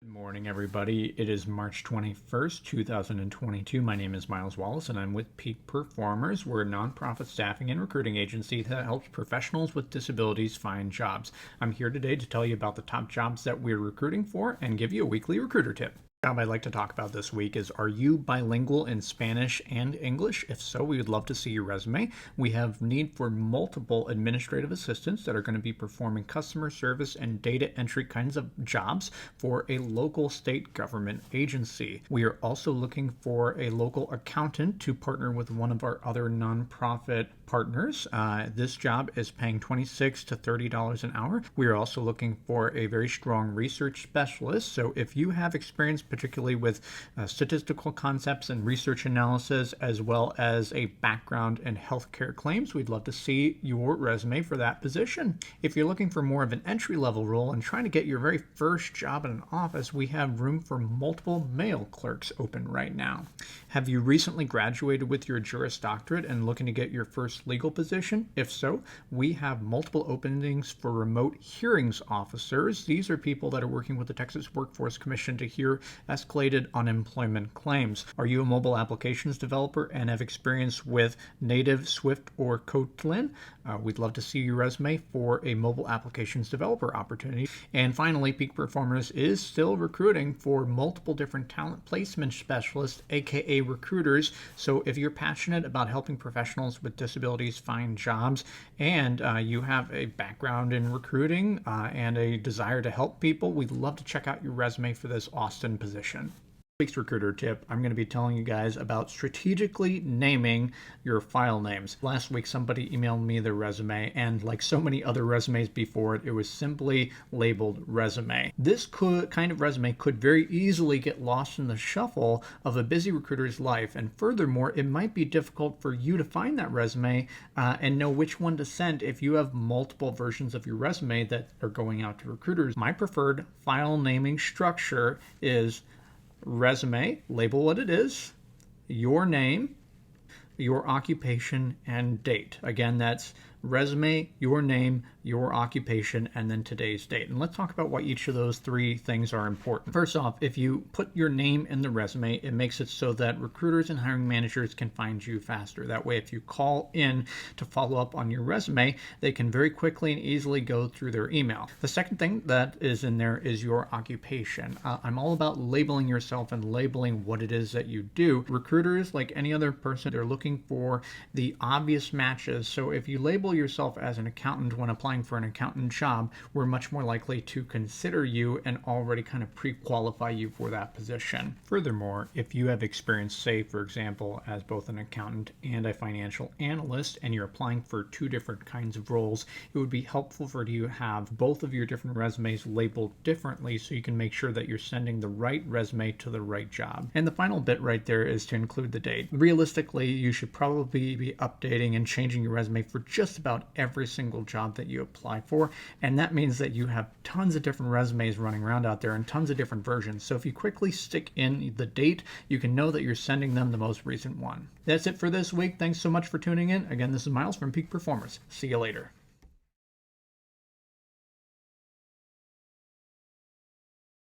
Good morning, everybody. It is March 21st, 2022. My name is Miles Wallace, and I'm with Peak Performers. We're a nonprofit staffing and recruiting agency that helps professionals with disabilities find jobs. I'm here today to tell you about the top jobs that we're recruiting for and give you a weekly recruiter tip. The job I'd like to talk about this week is, are you bilingual in Spanish and English? If so, we would love to see your resume. We have need for multiple administrative assistants that are going to be performing customer service and data entry kinds of jobs for a local state government agency. We are also looking for a local accountant to partner with one of our other nonprofit partners. This job is paying $26 to $30 an hour. We are also looking for a very strong research specialist. So if you have experience particularly with statistical concepts and research analysis, as well as a background in healthcare claims, we'd love to see your resume for that position. If you're looking for more of an entry-level role and trying to get your very first job in an office, we have room for multiple mail clerks open right now. Have you recently graduated with your Juris Doctorate and looking to get your first legal position? If so, we have multiple openings for remote hearings officers. These are people that are working with the Texas Workforce Commission to hear escalated unemployment claims. Are you a mobile applications developer and have experience with native, Swift, or Kotlin? We'd love to see your resume for a mobile applications developer opportunity. And finally, Peak Performers is still recruiting for multiple different talent placement specialists, aka recruiters. So if you're passionate about helping professionals with disabilities find jobs and you have a background in recruiting and a desire to help people, we'd love to check out your resume for this Austin position. This week's recruiter tip, I'm going to be telling you guys about strategically naming your file names. Last week, somebody emailed me their resume, and like so many other resumes before it, it was simply labeled resume. This kind of resume could very easily get lost in the shuffle of a busy recruiter's life, and furthermore, it might be difficult for you to find that resume and know which one to send if you have multiple versions of your resume that are going out to recruiters. My preferred file naming structure is resume, label what it is, your name, your occupation, and date. Again, that's resume, your name, your occupation, and then today's date. And let's talk about why each of those three things are important. First off, if you put your name in the resume, it makes it so that recruiters and hiring managers can find you faster. That way, if you call in to follow up on your resume, they can very quickly and easily go through their email. The second thing that is in there is your occupation. I'm all about labeling yourself and labeling what it is that you do. Recruiters, like any other person, they're looking for the obvious matches. So if you label yourself as an accountant when applying for an accountant job, we're much more likely to consider you and already kind of pre-qualify you for that position. Furthermore, if you have experience, say for example, as both an accountant and a financial analyst, and you're applying for two different kinds of roles, it would be helpful for you to have both of your different resumes labeled differently so you can make sure that you're sending the right resume to the right job. And the final bit right there is to include the date. Realistically, you should probably be updating and changing your resume for just about every single job that you apply for, and that means that you have tons of different resumes running around out there and tons of different versions. So if you quickly stick in the date, you can know that you're sending them the most recent one. That's it for this week. Thanks so much for tuning in. Again, this is Miles from Peak Performers. See you later.